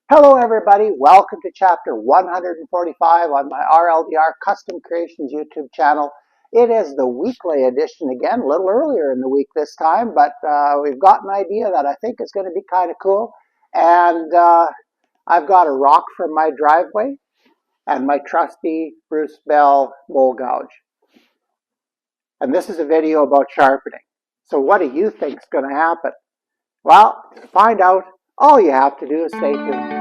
Hello everybody, welcome to chapter 145 on my RLDR Custom Creations YouTube channel. It is the weekly edition again, a little earlier in the week this time, but we've got an idea that I think is going to be kind of cool. And I've got a rock from my driveway and my trusty Bruce Bell bowl gouge. And this is a video about sharpening. So what do you think is going to happen? Well, to find out, all you have to do is stay tuned.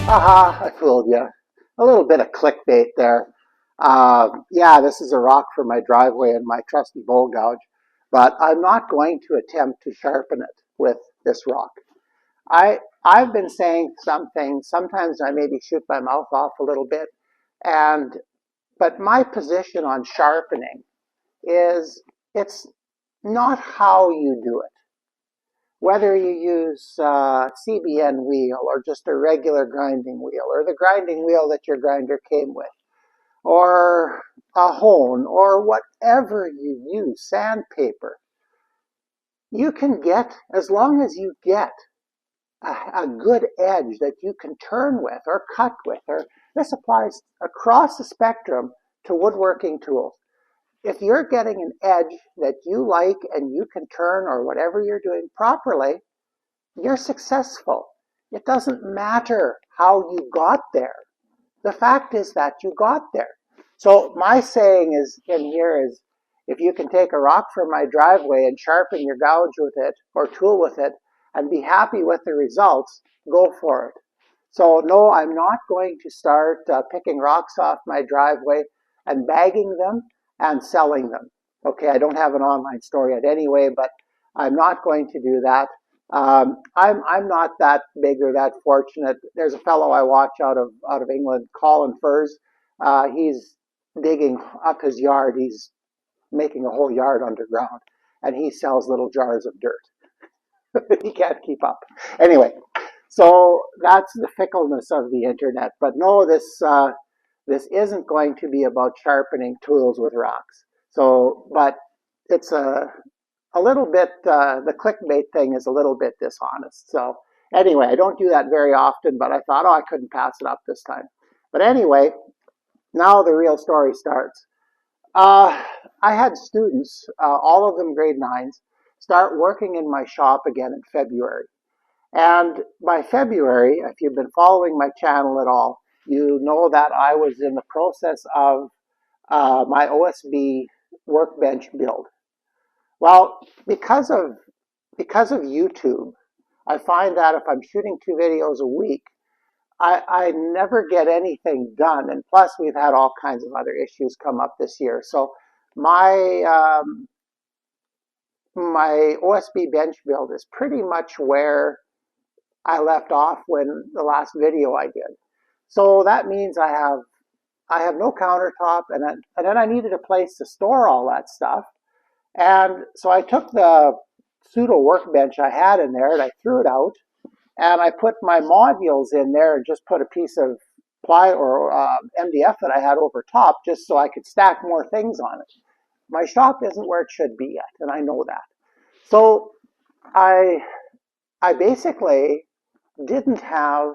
Haha, I fooled you. A little bit of clickbait there. Yeah, this is a rock for my driveway and my trusty bowl gouge, but I'm not going to attempt to sharpen it with this rock. I've been saying some things. Sometimes I maybe shoot my mouth off a little bit, but my position on sharpening is it's not how you do it. Whether you use CBN wheel or just a regular grinding wheel or the grinding wheel that your grinder came with or a hone or whatever you use, sandpaper, you can get, as long as you get a good edge that you can turn with or cut with, or this applies across the spectrum to woodworking tools. If you're getting an edge that you like and you can turn or whatever you're doing properly, you're successful. It doesn't matter how you got there. The fact is that you got there. So my saying is in here is, if you can take a rock from my driveway and sharpen your gouge with it or tool with it and be happy with the results, go for it. So no, I'm not going to start picking rocks off my driveway and bagging them and selling them. Okay, I don't have an online store yet anyway, but I'm not going to do that. I'm not that big or that fortunate. There's a fellow I watch out of England, Colin Furs. He's digging up his yard. He's making a whole yard underground, and he sells little jars of dirt. He can't keep up. Anyway, so that's the fickleness of the internet. But no, this isn't going to be about sharpening tools with rocks. So, but it's a little bit, the clickbait thing is a little bit dishonest. So anyway, I don't do that very often, but I thought, oh, I couldn't pass it up this time. But anyway, now the real story starts. I had students, all of them grade 9s, start working in my shop again in February. And by February, if you've been following my channel at all, you know that I was in the process of my OSB workbench build. Well, because of YouTube, I find that if I'm shooting 2 videos a week, I never get anything done. And plus, we've had all kinds of other issues come up this year. So my my OSB bench build is pretty much where I left off when the last video I did. So that means I have no countertop, and then I needed a place to store all that stuff. And so I took the pseudo workbench I had in there and I threw it out, and I put my modules in there and just put a piece of ply or MDF that I had over top just so I could stack more things on it. My shop isn't where it should be yet, and I know that. So I basically didn't have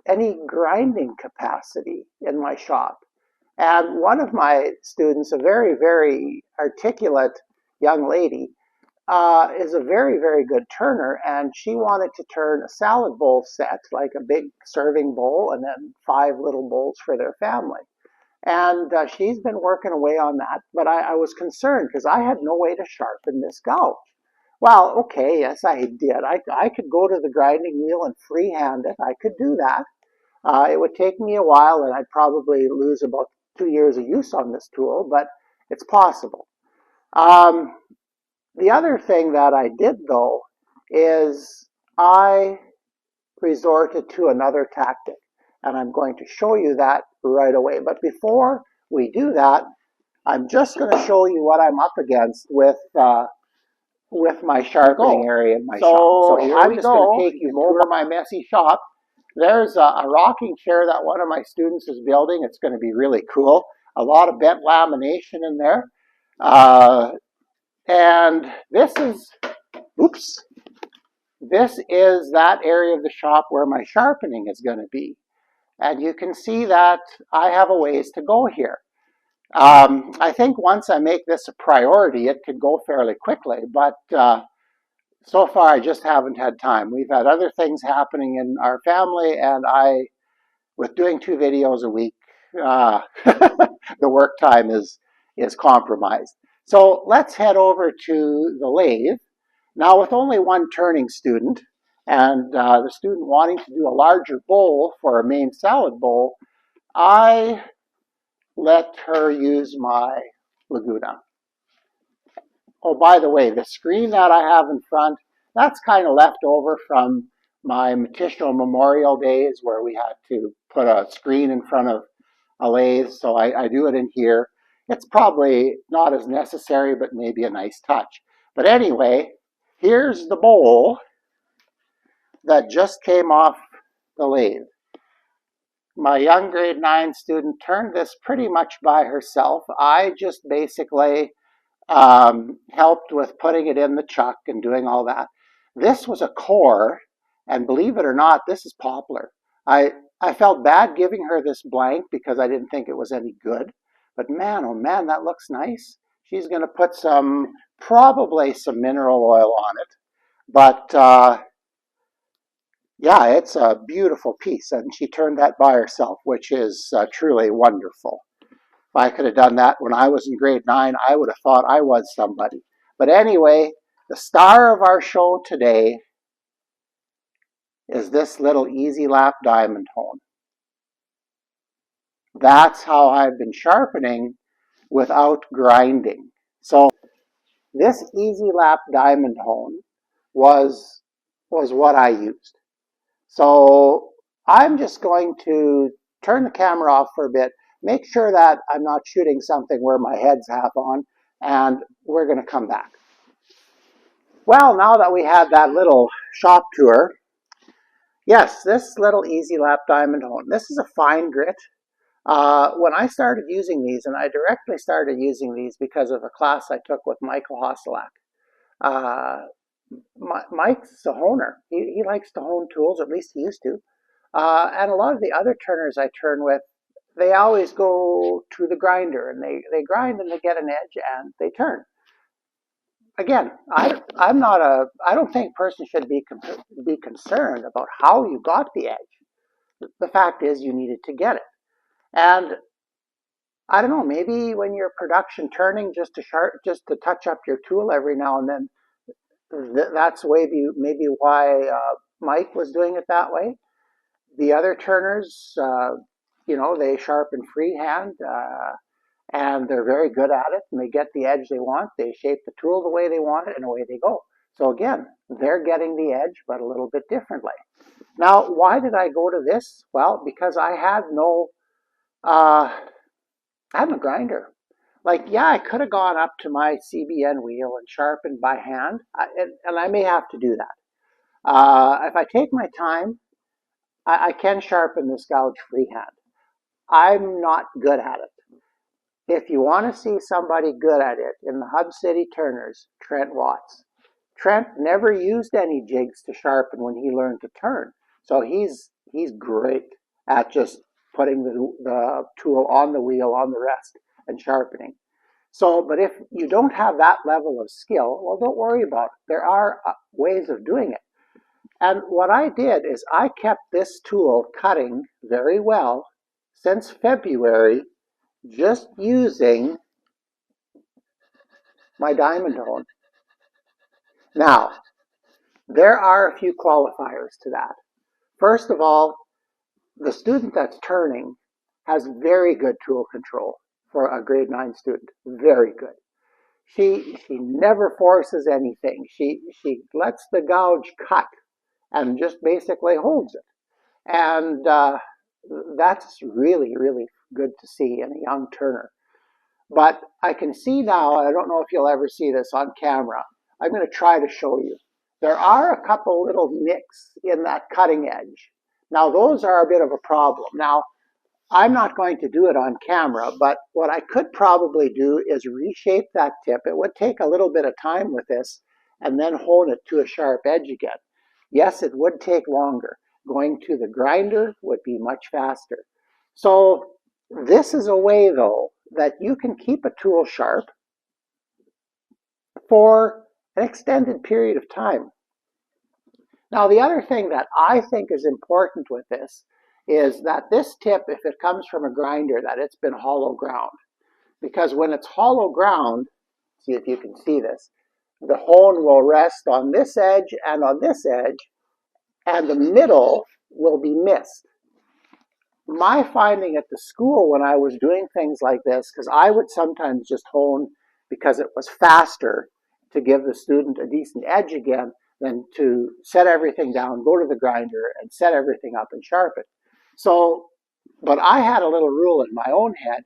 any grinding capacity in my shop. And one of my students, a very, very articulate young lady, is a very, very good turner, and she wanted to turn a salad bowl set, like a big serving bowl and then 5 little bowls for their family. And she's been working away on that, but I was concerned because I had no way to sharpen this gouge. Well, okay, yes, I did. I could go to the grinding wheel and freehand it. I could do that. It would take me a while, and I'd probably lose about 2 years of use on this tool, but it's possible. The other thing that I did, though, is I resorted to another tactic, and I'm going to show you that right away. But before we do that, I'm just going to show you what I'm up against with my sharpening area in my shop. So I'm just going to take you over my messy shop There's a rocking chair that one of my students is building. It's going to be really cool. A lot of bent lamination in there. Uh, and oops, this is that area of the shop where my sharpening is going to be. And you can see that I have a ways to go here. I think once I make this a priority, it could go fairly quickly, but so far I just haven't had time. We've had other things happening in our family, and with doing 2 videos a week, the work time is compromised. So let's head over to the lathe. Now, with only one turning student, and the student wanting to do a larger bowl for a main salad bowl, I let her use my Laguna. Oh, by the way, the screen that I have in front, that's kind of left over from my Matichel Memorial days where we had to put a screen in front of a lathe, so I do it in here. It's probably not as necessary, but maybe a nice touch. But anyway, here's the bowl that just came off the lathe. My young grade 9 student turned this pretty much by herself. I just basically helped with putting it in the chuck and doing all that. This was a core, and believe it or not, this is poplar. I felt bad giving her this blank because I didn't think it was any good. But man, oh man, that looks nice. She's going to put probably some mineral oil on it. But yeah, it's a beautiful piece, and she turned that by herself, which is truly wonderful. If I could have done that when I was in grade 9, I would have thought I was somebody. But anyway, the star of our show today is this little eze-lap diamond hone. That's how I've been sharpening without grinding. So this eze-lap diamond hone was what I used. So I'm just going to turn the camera off for a bit, make sure that I'm not shooting something where my head's half on, and we're going to come back. Well, now that we had that little shop tour, yes, this little eze-lap diamond hone, this is a fine grit. When I started using these, and I directly started using these because of a class I took with Michael Hostelak. Mike's a honer. He likes to hone tools, or at least he used to. And a lot of the other turners I turn with, they always go to the grinder, and they grind and they get an edge and they turn. Again, I don't think a person should be concerned about how you got the edge. The fact is you needed to get it. And I don't know, maybe when you're production turning just to touch up your tool every now and then, that's maybe why Mike was doing it that way. The other turners, they sharpen freehand, and they're very good at it, and they get the edge they want. They shape the tool the way they want it, and away they go. So again, they're getting the edge, but a little bit differently. Now, why did I go to this? Well, because I had no grinder. Like, yeah, I could have gone up to my CBN wheel and sharpened by hand, and I may have to do that. If I take my time, I can sharpen this gouge freehand. I'm not good at it. If you want to see somebody good at it in the Hub City Turners, Trent Watts. Trent never used any jigs to sharpen when he learned to turn. So he's great at just putting the tool on the wheel, on the rest, and sharpening. So, but if you don't have that level of skill, well, don't worry about it. There are ways of doing it. And what I did is I kept this tool cutting very well since February, just using my diamond hone. Now, there are a few qualifiers to that. First of all, the student that's turning has very good tool control for a grade 9 student. Very good. She never forces anything. She lets the gouge cut and just basically holds it. And that's really, really good to see in a young turner. But I can see now, I don't know if you'll ever see this on camera. I'm going to try to show you. There are a couple little nicks in that cutting edge. Now those are a bit of a problem. Now I'm not going to do it on camera, but what I could probably do is reshape that tip. It would take a little bit of time with this, and then hone it to a sharp edge again. Yes, it would take longer. Going to the grinder would be much faster. So this is a way, though, that you can keep a tool sharp for an extended period of time. Now, the other thing that I think is important with this is that this tip, if it comes from a grinder, that it's been hollow ground. Because when it's hollow ground, see if you can see this, the hone will rest on this edge and on this edge, and the middle will be missed. My finding at the school when I was doing things like this, because I would sometimes just hone because it was faster to give the student a decent edge again than to set everything down, go to the grinder, and set everything up and sharpen. So, but I had a little rule in my own head.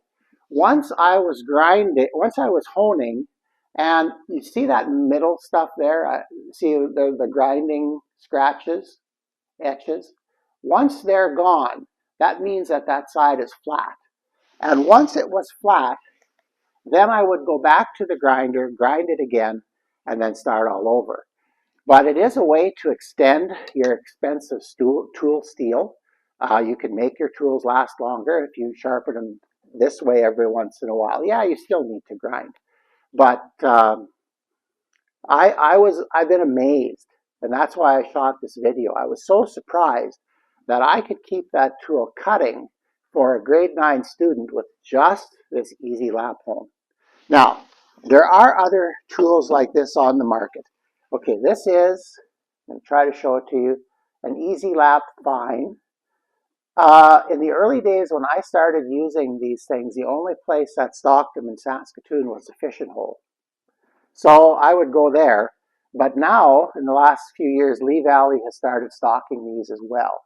Once I was honing, and you see that middle stuff there, see the grinding scratches, etches? Once they're gone, that means that that side is flat. And once it was flat, then I would go back to the grinder, grind it again, and then start all over. But it is a way to extend your expensive tool steel. You can make your tools last longer if you sharpen them this way every once in a while. Yeah, you still need to grind. But I've been amazed, and that's why I shot this video. I was so surprised that I could keep that tool cutting for a grade 9 student with just this eze-lap hone. Now, there are other tools like this on the market. Okay, this is, I'm going to try to show it to you, an eze-lap fine. In the early days when I started using these things, the only place that stocked them in Saskatoon was the fishing hole. So I would go there. But now, in the last few years, Lee Valley has started stocking these as well.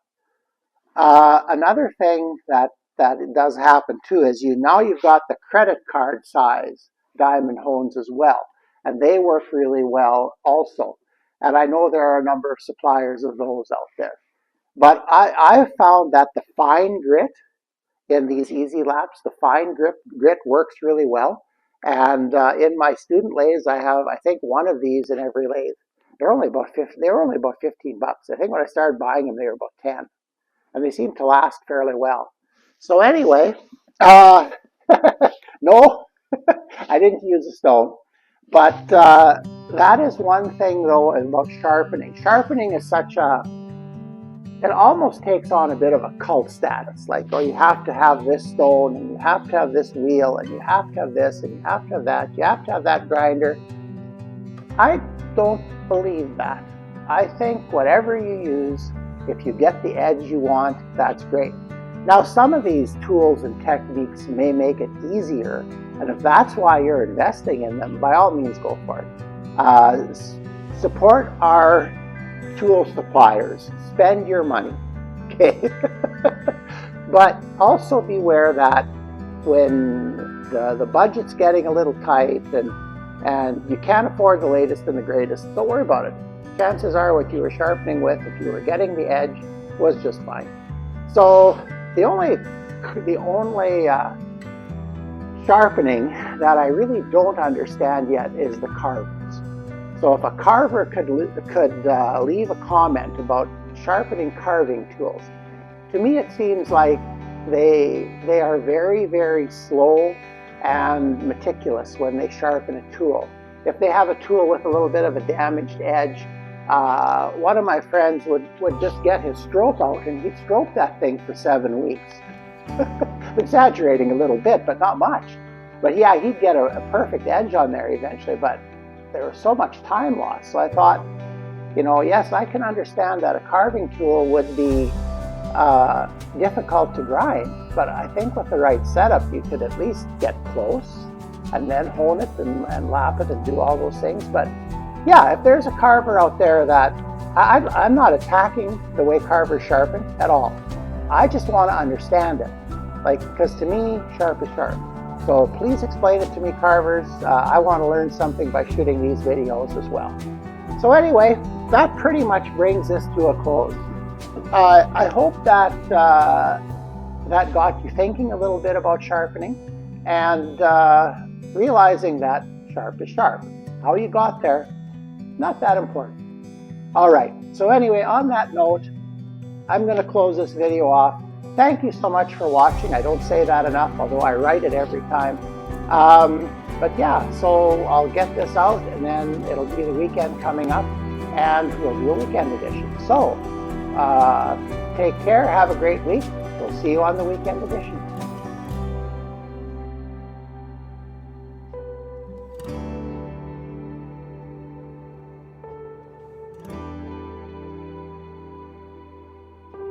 Another thing that it does happen too is now you've got the credit card size diamond hones as well. And they work really well also. And I know there are a number of suppliers of those out there. But I found that the fine grit in these eze-laps, the fine grit works really well. And in my student lathes, I have, I think, one of these in every lathe. They were only about 15 bucks. I think when I started buying them, they were about 10. And they seem to last fairly well. So anyway, no, I didn't use a stone. But that is one thing, though, about sharpening. Sharpening is such a, it almost takes on a bit of a cult status. Like, oh, you have to have this stone, and you have to have this wheel, and you have to have this, and you have to have that. You have to have that grinder. I don't believe that. I think whatever you use, if you get the edge you want, that's great. Now, some of these tools and techniques may make it easier, and if that's why you're investing in them, by all means, go for it. Support our tool suppliers. Spend your money, okay? But also beware that when the budget's getting a little tight and you can't afford the latest and the greatest, don't worry about it. Chances are what you were sharpening with, if you were getting the edge, was just fine. So the only sharpening that I really don't understand yet is the carvers. So if a carver could leave a comment about sharpening carving tools, to me it seems like they are very, very slow and meticulous when they sharpen a tool. If they have a tool with a little bit of a damaged edge, one of my friends would just get his stroke out and he'd stroke that thing for 7 weeks. Exaggerating a little bit, but not much. But yeah, he'd get a perfect edge on there eventually, but there was so much time lost. So I thought, yes, I can understand that a carving tool would be difficult to grind, but I think with the right setup, you could at least get close and then hone it and lap it and do all those things. But yeah, if there's a carver out there that, I'm not attacking the way carvers sharpen at all. I just want to understand it. Because to me, sharp is sharp. So please explain it to me, carvers. I want to learn something by shooting these videos as well. So anyway, that pretty much brings this to a close. I hope that that got you thinking a little bit about sharpening and realizing that sharp is sharp. How you got there, not that important. All right, so anyway, on that note, I'm going to close this video off. Thank you so much for watching. I don't say that enough, although I write it every time. But yeah, so I'll get this out, and then it'll be the weekend coming up, and we'll do a weekend edition. So take care, have a great week. We'll see you on the weekend edition.